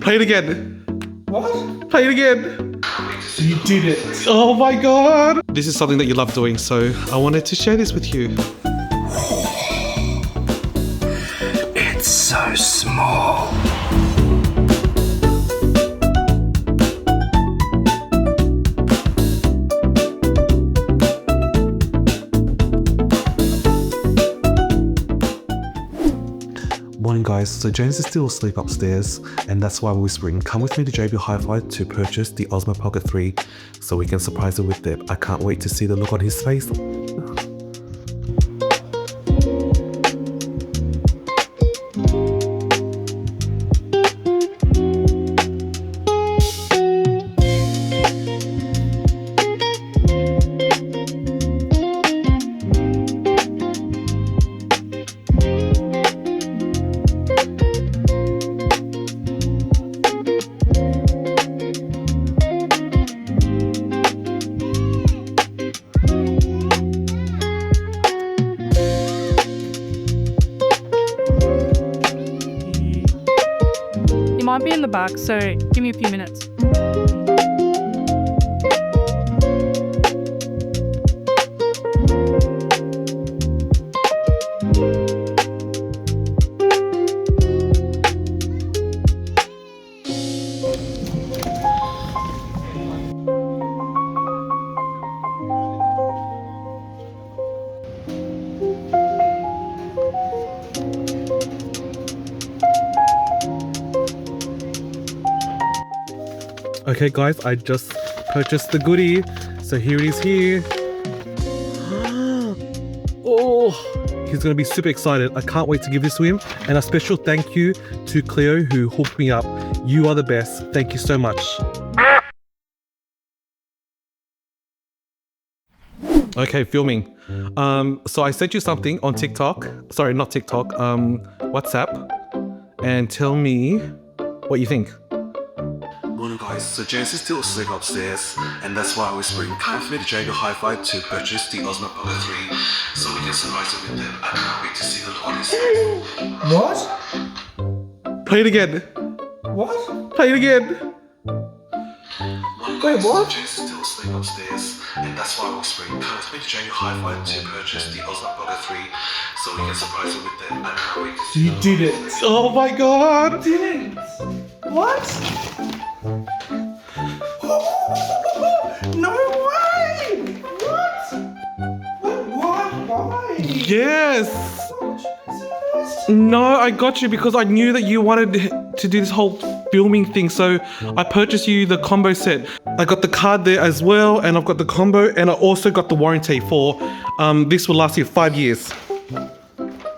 Play it again. What? Play it again. You did it. Oh my god. This is something that you love doing, so I wanted to share this with you. It's so small. Morning guys, so James is still asleep upstairs and that's why we're whispering, come with me to JB Hi-Fi to purchase the Osmo Pocket 3 so we can surprise her with it. I can't wait to see the look on his face. Might be in the back, so give me a few minutes. Okay guys, I just purchased the goodie, so here it is here. Oh, he's gonna be super excited. I can't wait to give this to him. And a special thank you to Cleo who hooked me up. You are the best. Thank you so much. Okay, filming. So I sent you something on TikTok. Sorry, not TikTok. WhatsApp. And tell me what you think. Morning guys, so James is still asleep upstairs and that's why we're whispering, come with me to JB Hi-Fi to purchase the Osmo Pocket 3 so we can surprise her with them. I can't wait to see the look on his face. What? Play it again. What? Play it again. Wait, what? James is still asleep upstairs and that's why we're whispering, come with me to JB Hi-Fi to purchase the Osmo Pocket 3 so we can surprise her with them. I can't wait to see You did it. Oh my god. You did it. What? No way! What? Why? Yes. No, I got you because I knew that you wanted to do this whole filming thing, so I purchased you the combo set. I got the card there as well, and I've got the combo, and I also got the warranty for this will last you 5 years.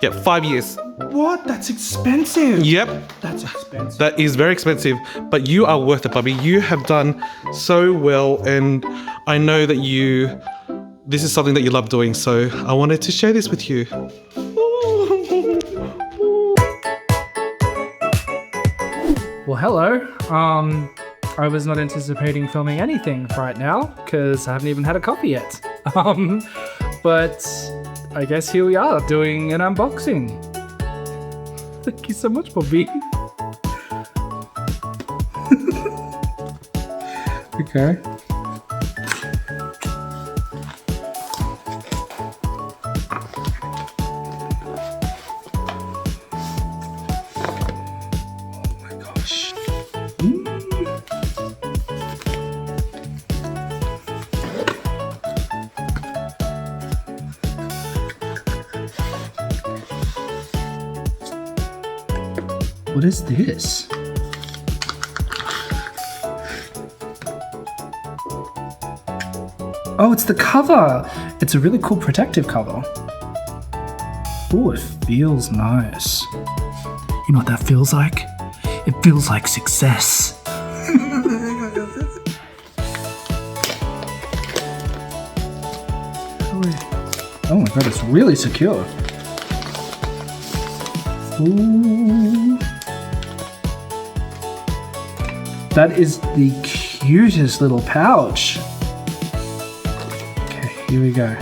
Yep, 5 years. What? That's expensive. Yep. That's expensive. That is very expensive, but you are worth it, Bubby. You have done so well, and I know that this is something that you love doing, so I wanted to share this with you. Well, hello. I was not anticipating filming anything right now because I haven't even had a coffee yet. But I guess here we are doing an unboxing. Thank you so much, Bobby. Okay. Oh my gosh. What is this? Oh, it's the cover. It's a really cool protective cover. Oh, it feels nice. You know what that feels like? It feels like success. Oh my god, it's really secure. Ooh. That is the cutest little pouch. Okay, here we go.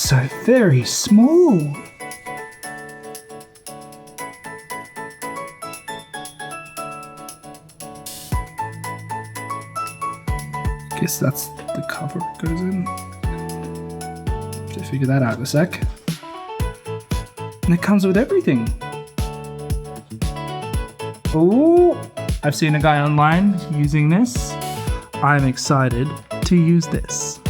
so very small. Guess that's the cover it goes in. Have to figure that out in a sec. And it comes with everything. Oh, I've seen a guy online using this. I'm excited to use this.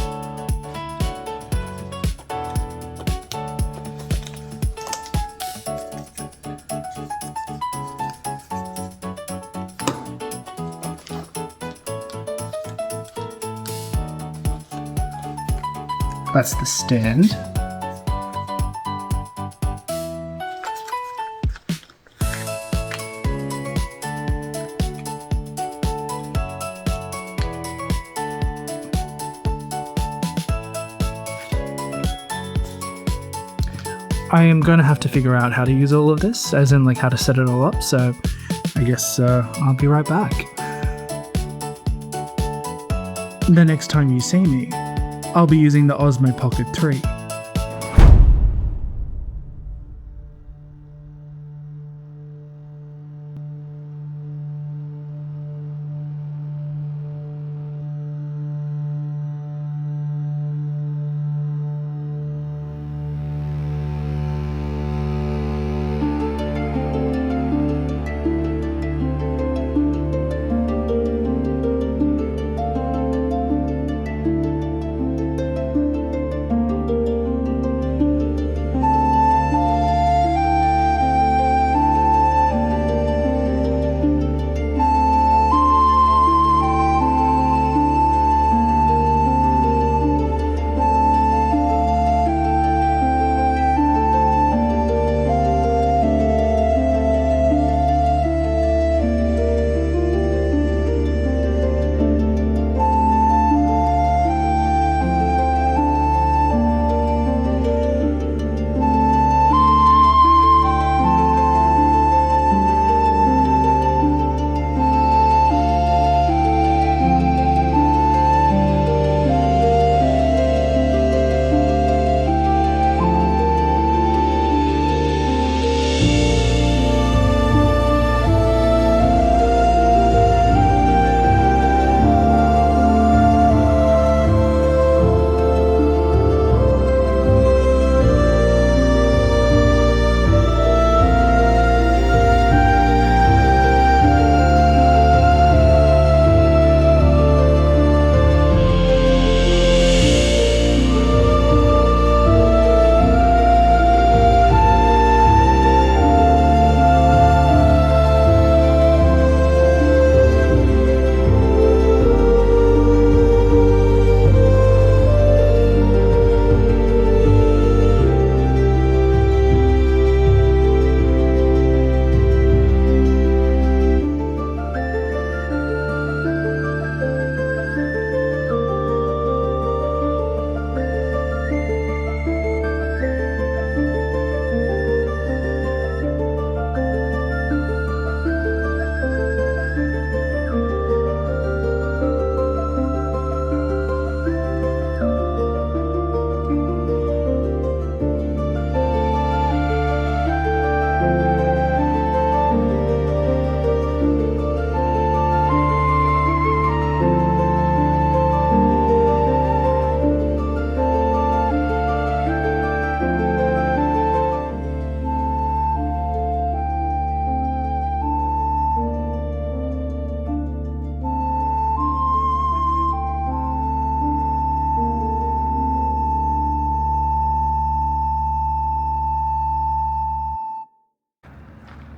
That's the stand. I am going to have to figure out how to use all of this, as in like how to set it all up, so I guess I'll be right back. The next time you see me, I'll be using the Osmo Pocket 3.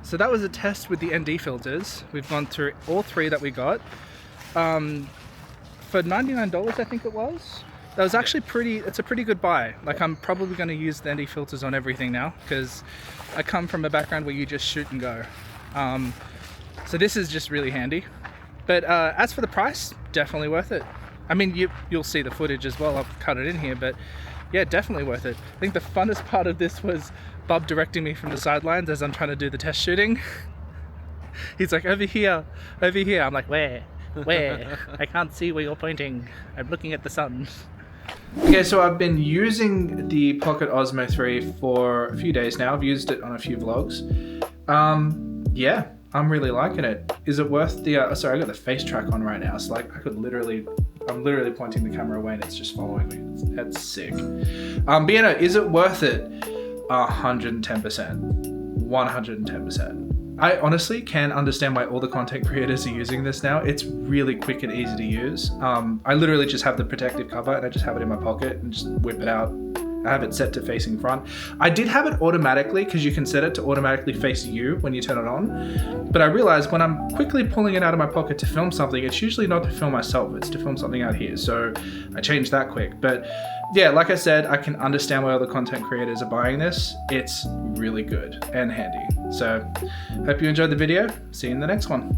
So that was a test with the ND filters. We've gone through all three that we got. For $99, I think it was. That was actually it's a pretty good buy. Like, I'm probably going to use the ND filters on everything now, because I come from a background where you just shoot and go. So this is just really handy. But as for the price, definitely worth it. I mean, you'll see the footage as well. I'll cut it in here, but yeah, definitely worth it. I think the funnest part of this was Bub directing me from the sidelines as I'm trying to do the test shooting. He's like, over here, over here. I'm like, where? I can't see where you're pointing. I'm looking at the sun. Okay, so I've been using the Pocket Osmo 3 for a few days now. I've used it on a few vlogs. Yeah, I'm really liking it. Is it worth the, sorry, I got the face track on right now. So like I'm literally pointing the camera away and it's just following me. That's sick. But you know, is it worth it? 110%. 110%. I honestly can understand why all the content creators are using this now. It's really quick and easy to use. I literally just have the protective cover and I just have it in my pocket and just whip it out. I have it set to facing front. I did have it automatically because you can set it to automatically face you when you turn it on. But I realized when I'm quickly pulling it out of my pocket to film something, it's usually not to film myself, it's to film something out here. So I changed that quick. But yeah, like I said, I can understand why other content creators are buying this. It's really good and handy. So hope you enjoyed the video. See you in the next one.